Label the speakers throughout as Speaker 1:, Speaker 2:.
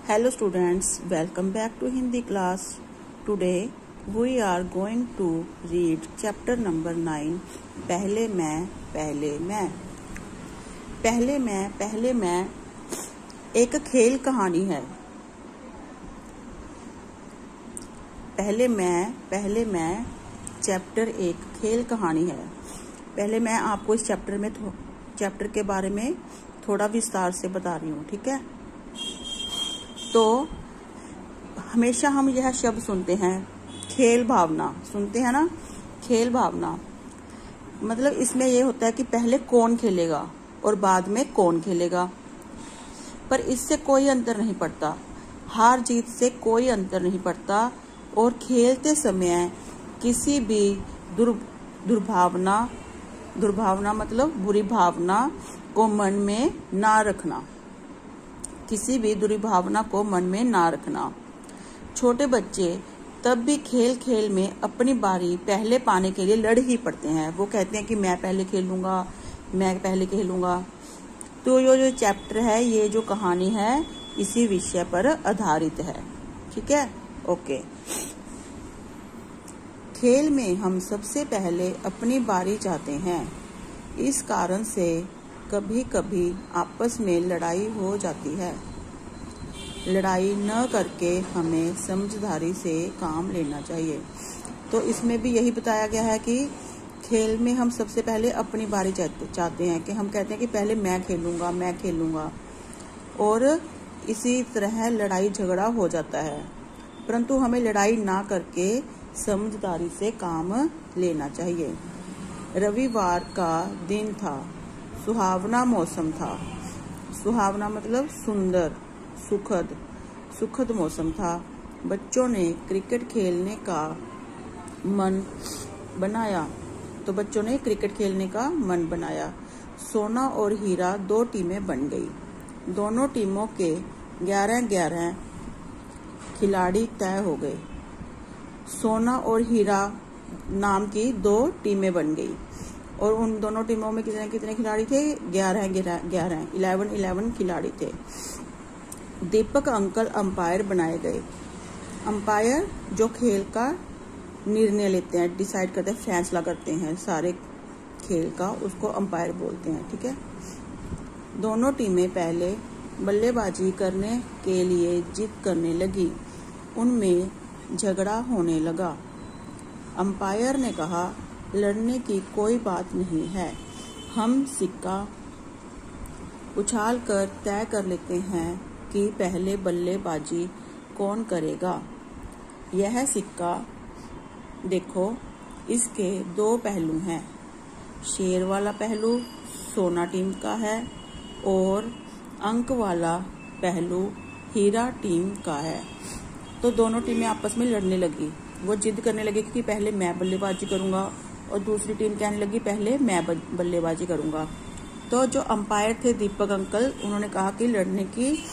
Speaker 1: Hello students, welcome back to Hindi class. Today we are going to read chapter number 9 पहले मैं पहले मैं एक खेल कहानी है। पहले मैं चैप्टर एक खेल कहानी है। पहले मैं आपको इस चैप्टर के बारे में थोड़ा विस्तार से बता रही हूँ, ठीक है। तो हमेशा हम यह शब्द सुनते हैं, खेल भावना, सुनते हैं ना, खेल भावना। मतलब इसमें यह होता है कि पहले कौन खेलेगा और बाद में कौन खेलेगा, पर इससे कोई अंतर नहीं पड़ता, हार जीत से कोई अंतर नहीं पड़ता। और खेलते समय किसी भी दुर्भावना मतलब बुरी भावना को मन में ना रखना, किसी भी बुरी भावना को मन में ना रखना। छोटे बच्चे तब भी खेल खेल में अपनी बारी पहले पाने के लिए लड़ ही पड़ते हैं। वो कहते हैं कि मैं पहले खेलूंगा। तो ये जो चैप्टर है, ये जो कहानी है, इसी विषय पर आधारित है, ठीक है। ओके। खेल में हम सबसे पहले अपनी बारी चाहते हैं। इस कारण से कभी कभी आपस में लड़ाई हो जाती है। लड़ाई न करके हमें समझदारी से काम लेना चाहिए। तो इसमें भी यही बताया गया है कि खेल में हम सबसे पहले अपनी बारी चाहते हैं, कि हम कहते हैं कि पहले मैं खेलूंगा, और इसी तरह लड़ाई झगड़ा हो जाता है। परंतु हमें लड़ाई ना करके समझदारी से काम लेना चाहिए। रविवार का दिन था, सुहावना मौसम था। सुहावना मतलब सुंदर, सुखद मौसम था। बच्चों ने क्रिकेट खेलने का मन बनाया। सोना और हीरा दो टीमें बन गई। दोनों टीमों के 11-11 खिलाड़ी तय हो गए। सोना और हीरा नाम की दो टीमें बन गई, और उन दोनों टीमों में कितने खिलाड़ी थे? 11 खिलाड़ी थे। दीपक अंकल अंपायर बनाए गए। अंपायर जो खेल का निर्णय लेते हैं, डिसाइड करते हैं, फैसला करते हैं सारे खेल का, उसको अंपायर बोलते हैं, ठीक है। दोनों टीमें पहले बल्लेबाजी करने के लिए जिद करने लगी। उनमें झगड़ा होने लगा। अंपायर ने कहा, लड़ने की कोई बात नहीं है, हम सिक्का उछालकर तय कर लेते हैं कि पहले बल्लेबाजी कौन करेगा। यह सिक्का देखो, इसके दो पहलू हैं। शेर वाला पहलू सोना टीम का है, और अंक वाला पहलू हीरा टीम का है। तो दोनों टीमें आपस में लड़ने लगी। वो जिद करने लगी कि पहले मैं बल्लेबाजी करूंगा, और दूसरी टीम कहने लगी पहले मैं बल्लेबाजी करूंगा। तो जो अंपायर थे दीपक अंकल, उन्होंने कहा कि लड़ने की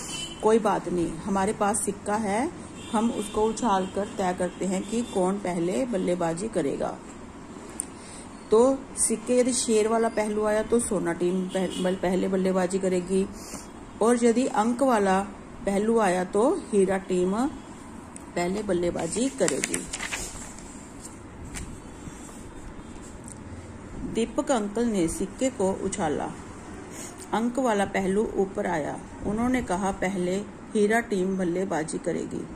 Speaker 1: कोई बात नहीं, हमारे पास सिक्का है, हम उसको उछाल कर तय करते हैं कि कौन पहले बल्लेबाजी करेगा। तो सिक्के यदि शेर वाला पहलू आया तो सोना टीम पहले बल्लेबाजी करेगी, और यदि अंक वाला पहलू आया तो हीरा टीम पहले बल्लेबाजी करेगी। दीपक अंकल ने सिक्के को उछाला। अंक वाला पहलू ऊपर आया। उन्होंने कहा पहले हीरा टीम बल्लेबाजी करेगी।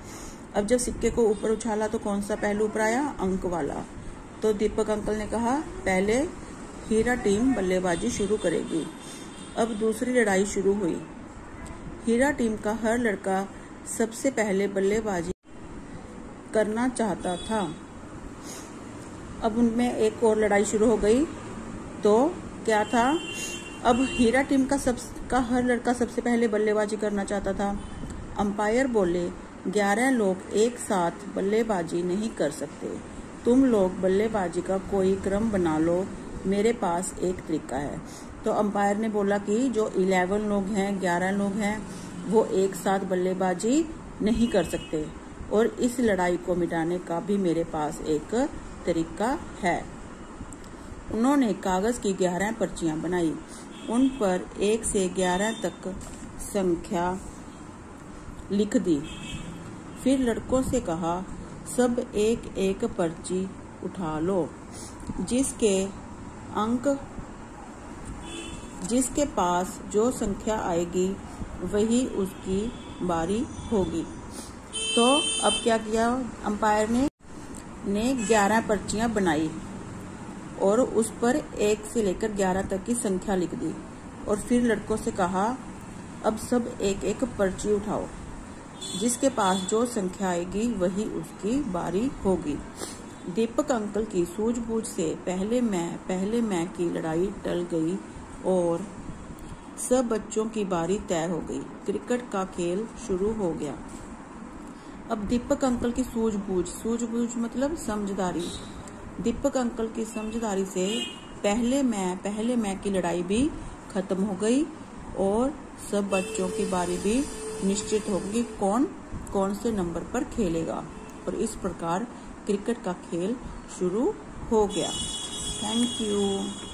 Speaker 1: अब जब सिक्के को ऊपर उछाला तो कौन सा पहलू ऊपर आया? अंक वाला। तो दीपक अंकल ने कहा पहले हीरा टीम बल्लेबाजी शुरू करेगी। अब दूसरी लड़ाई शुरू हुई। हीरा टीम का हर लड़का सबसे पहले बल्लेबाजी करना चाहता था। अब उनमें एक और लड़ाई शुरू हो गई। तो क्या था? अब हीरा टीम का हर लड़का सबसे पहले बल्लेबाजी करना चाहता था। अंपायर बोले, 11 लोग एक साथ बल्लेबाजी नहीं कर सकते, तुम लोग बल्लेबाजी का कोई क्रम बना लो, मेरे पास एक तरीका है। तो अंपायर ने बोला कि जो 11 लोग हैं, 11 लोग हैं, वो एक साथ बल्लेबाजी नहीं कर सकते, और इस लड़ाई को मिटाने का भी मेरे पास एक तरीका है। उन्होंने कागज की 11 पर्चियां बनाई। उन पर 1 से 11 तक संख्या लिख दी। फिर लड़कों से कहा, सब एक एक पर्ची उठा लो। जिसके पास जो संख्या आएगी वही उसकी बारी होगी। तो अब क्या किया अंपायर ने 11 पर्चियां बनाई और उस पर 1 से लेकर 11 तक की संख्या लिख दी और फिर लड़कों से कहा, अब सब एक एक पर्ची उठाओ। जिसके पास जो संख्या आएगी वही उसकी बारी होगी। दीपक अंकल की सूझबूझ से पहले मैं की लड़ाई टल गई और सब बच्चों की बारी तय हो गई। क्रिकेट का खेल शुरू हो गया। अब दीपक अंकल की सूझबूझ मतलब समझदारी। दीपक अंकल की समझदारी से पहले मैं की लड़ाई भी खत्म हो गई और सब बच्चों की बारी भी निश्चित हो गई, कौन से नंबर पर खेलेगा। और इस प्रकार क्रिकेट का खेल शुरू हो गया। Thank you.